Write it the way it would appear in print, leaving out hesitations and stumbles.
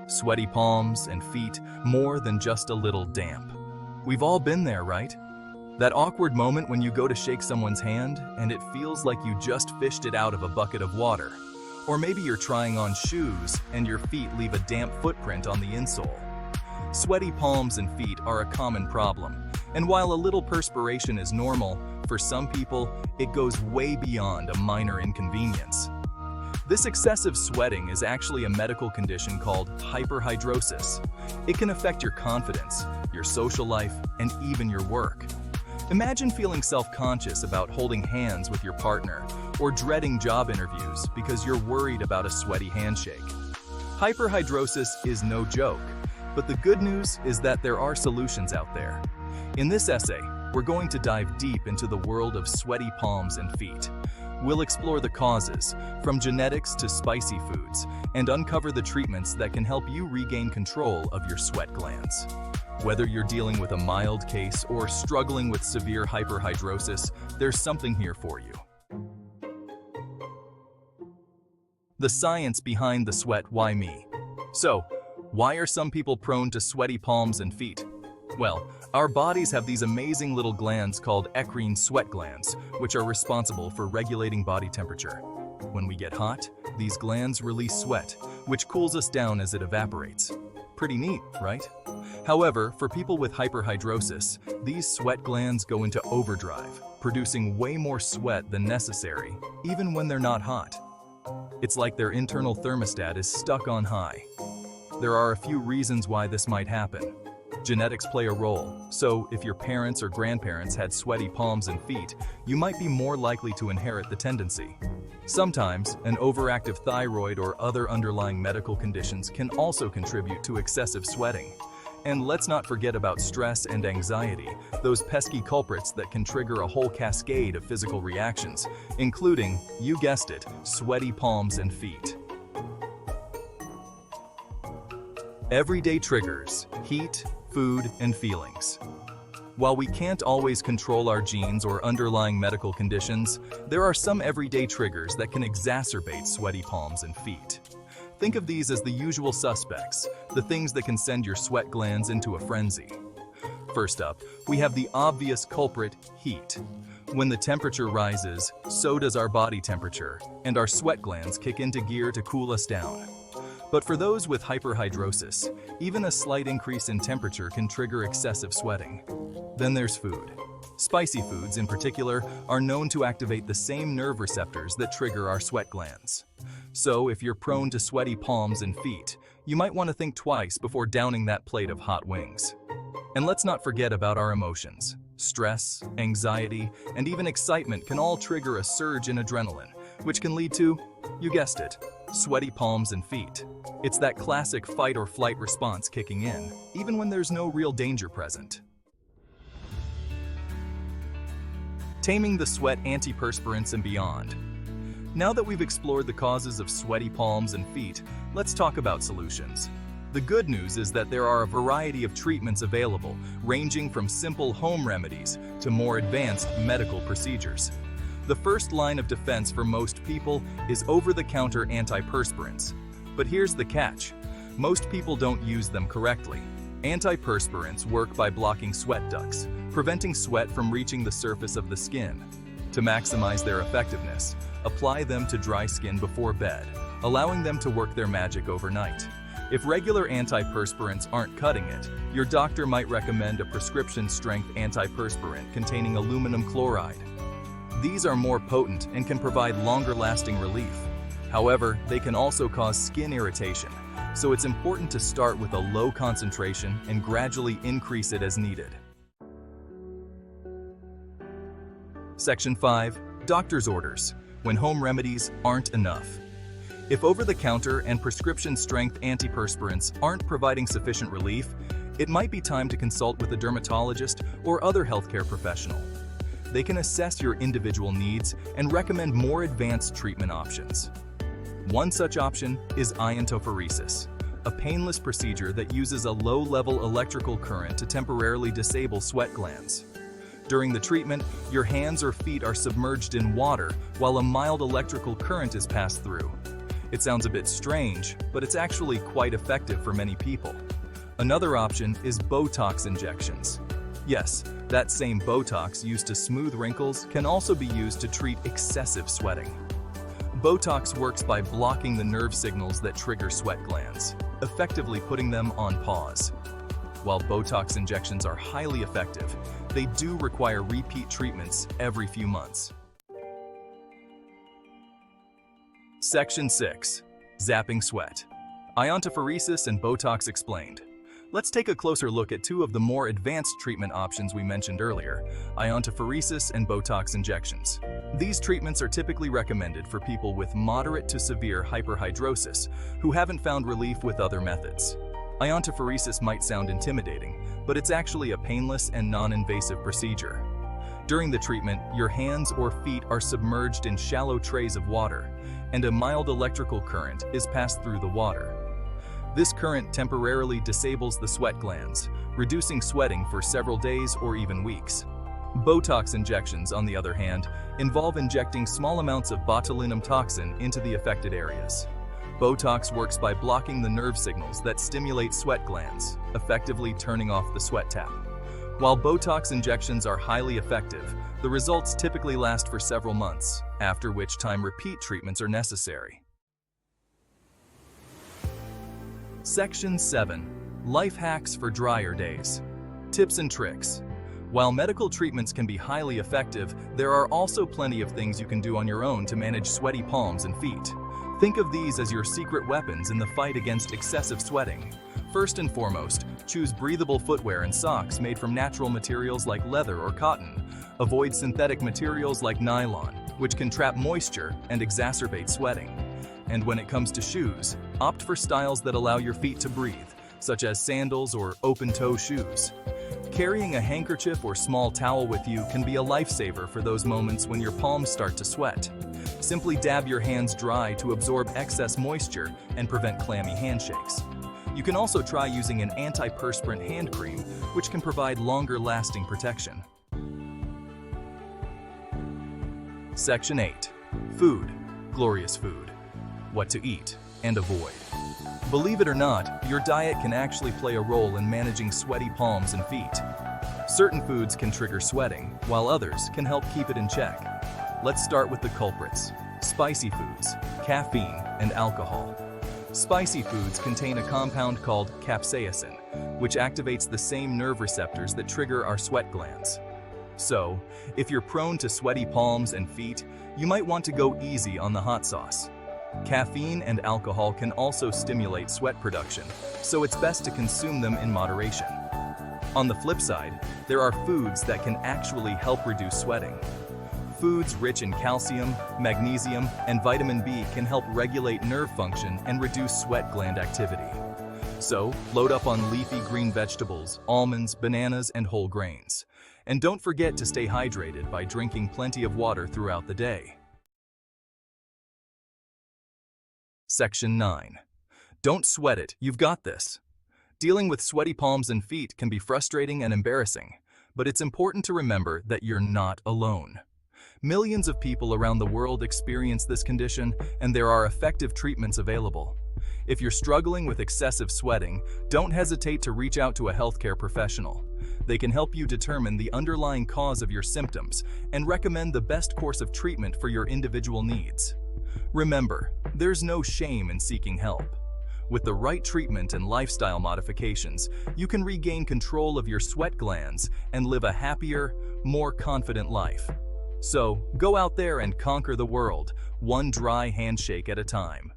Sweaty palms and feet, more than just a little damp. We've all been there, right? That awkward moment when you go to shake someone's hand and it feels like you just fished it out of a bucket of water. Or maybe you're trying on shoes and your feet leave a damp footprint on the insole. Sweaty palms and feet are a common problem, and while a little perspiration is normal, for some people, it goes way beyond a minor inconvenience. This excessive sweating is actually a medical condition called hyperhidrosis. It can affect your confidence, your social life, and even your work. Imagine feeling self-conscious about holding hands with your partner or dreading job interviews because you're worried about a sweaty handshake. Hyperhidrosis is no joke, but the good news is that there are solutions out there. In this essay, we're going to dive deep into the world of sweaty palms and feet. We'll explore the causes, from genetics to spicy foods, and uncover the treatments that can help you regain control of your sweat glands. Whether you're dealing with a mild case or struggling with severe hyperhidrosis, there's something here for you. The science behind the sweat, why me? So, why are some people prone to sweaty palms and feet? Well, our bodies have these amazing little glands called eccrine sweat glands, which are responsible for regulating body temperature. When we get hot, these glands release sweat, which cools us down as it evaporates. Pretty neat, right? However, for people with hyperhidrosis, these sweat glands go into overdrive, producing way more sweat than necessary, even when they're not hot. It's like their internal thermostat is stuck on high. There are a few reasons why this might happen. Genetics play a role, so if your parents or grandparents had sweaty palms and feet, you might be more likely to inherit the tendency. Sometimes, an overactive thyroid or other underlying medical conditions can also contribute to excessive sweating. And let's not forget about stress and anxiety, those pesky culprits that can trigger a whole cascade of physical reactions, including, you guessed it, sweaty palms and feet. Everyday triggers: heat, food, and feelings. While we can't always control our genes or underlying medical conditions, there are some everyday triggers that can exacerbate sweaty palms and feet. Think of these as the usual suspects, the things that can send your sweat glands into a frenzy. First up, we have the obvious culprit, heat. When the temperature rises, so does our body temperature, and our sweat glands kick into gear to cool us down. But for those with hyperhidrosis, even a slight increase in temperature can trigger excessive sweating. Then there's food. Spicy foods, in particular, are known to activate the same nerve receptors that trigger our sweat glands. So if you're prone to sweaty palms and feet, you might want to think twice before downing that plate of hot wings. And let's not forget about our emotions. Stress, anxiety, and even excitement can all trigger a surge in adrenaline, which can lead to, you guessed it, sweaty palms and feet. It's that classic fight or flight response kicking in, even when there's no real danger present. Taming the sweat antiperspirants and beyond. Now that we've explored the causes of sweaty palms and feet, let's talk about solutions. The good news is that there are a variety of treatments available, ranging from simple home remedies to more advanced medical procedures. The first line of defense for most people is over-the-counter antiperspirants. But here's the catch: most people don't use them correctly. Antiperspirants work by blocking sweat ducts, preventing sweat from reaching the surface of the skin. To maximize their effectiveness, apply them to dry skin before bed, allowing them to work their magic overnight. If regular antiperspirants aren't cutting it, your doctor might recommend a prescription-strength antiperspirant containing aluminum chloride. These are more potent and can provide longer-lasting relief. However, they can also cause skin irritation, so it's important to start with a low concentration and gradually increase it as needed. Section 5. Doctor's orders, when home remedies aren't enough. If over-the-counter and prescription-strength antiperspirants aren't providing sufficient relief, it might be time to consult with a dermatologist or other healthcare professional. They can assess your individual needs and recommend more advanced treatment options. One such option is iontophoresis, a painless procedure that uses a low-level electrical current to temporarily disable sweat glands. During the treatment, your hands or feet are submerged in water while a mild electrical current is passed through. It sounds a bit strange, but it's actually quite effective for many people. Another option is Botox injections. Yes, that same Botox used to smooth wrinkles can also be used to treat excessive sweating. Botox works by blocking the nerve signals that trigger sweat glands, effectively putting them on pause. While Botox injections are highly effective, they do require repeat treatments every few months. Section 6. Zapping sweat. Iontophoresis and Botox explained. Let's take a closer look at two of the more advanced treatment options we mentioned earlier, iontophoresis and Botox injections. These treatments are typically recommended for people with moderate to severe hyperhidrosis who haven't found relief with other methods. Iontophoresis might sound intimidating, but it's actually a painless and non-invasive procedure. During the treatment, your hands or feet are submerged in shallow trays of water, and a mild electrical current is passed through the water. This current temporarily disables the sweat glands, reducing sweating for several days or even weeks. Botox injections, on the other hand, involve injecting small amounts of botulinum toxin into the affected areas. Botox works by blocking the nerve signals that stimulate sweat glands, effectively turning off the sweat tap. While Botox injections are highly effective, the results typically last for several months, after which time repeat treatments are necessary. Section 7. Life hacks for drier days. Tips and tricks. While medical treatments can be highly effective, there are also plenty of things you can do on your own to manage sweaty palms and feet. Think of these as your secret weapons in the fight against excessive sweating. First and foremost, choose breathable footwear and socks made from natural materials like leather or cotton. Avoid synthetic materials like nylon, which can trap moisture and exacerbate sweating. And when it comes to shoes, opt for styles that allow your feet to breathe, such as sandals or open-toe shoes. Carrying a handkerchief or small towel with you can be a lifesaver for those moments when your palms start to sweat. Simply dab your hands dry to absorb excess moisture and prevent clammy handshakes. You can also try using an antiperspirant hand cream, which can provide longer-lasting protection. Section 8. Food. Glorious food. What to eat and avoid. Believe it or not, your diet can actually play a role in managing sweaty palms and feet. Certain foods can trigger sweating, while others can help keep it in check. Let's start with the culprits: spicy foods, caffeine, and alcohol. Spicy foods contain a compound called capsaicin, which activates the same nerve receptors that trigger our sweat glands. So, if you're prone to sweaty palms and feet, you might want to go easy on the hot sauce. Caffeine and alcohol can also stimulate sweat production, so it's best to consume them in moderation. On the flip side, there are foods that can actually help reduce sweating. Foods rich in calcium, magnesium, and vitamin B can help regulate nerve function and reduce sweat gland activity. So, load up on leafy green vegetables, almonds, bananas, and whole grains. And don't forget to stay hydrated by drinking plenty of water throughout the day. Section 9. Don't sweat it, you've got this. Dealing with sweaty palms and feet can be frustrating and embarrassing, but it's important to remember that you're not alone. Millions of people around the world experience this condition, and there are effective treatments available. If you're struggling with excessive sweating, don't hesitate to reach out to a healthcare professional. They can help you determine the underlying cause of your symptoms and recommend the best course of treatment for your individual needs. Remember, there's no shame in seeking help. With the right treatment and lifestyle modifications, you can regain control of your sweat glands and live a happier, more confident life. So, go out there and conquer the world, one dry handshake at a time.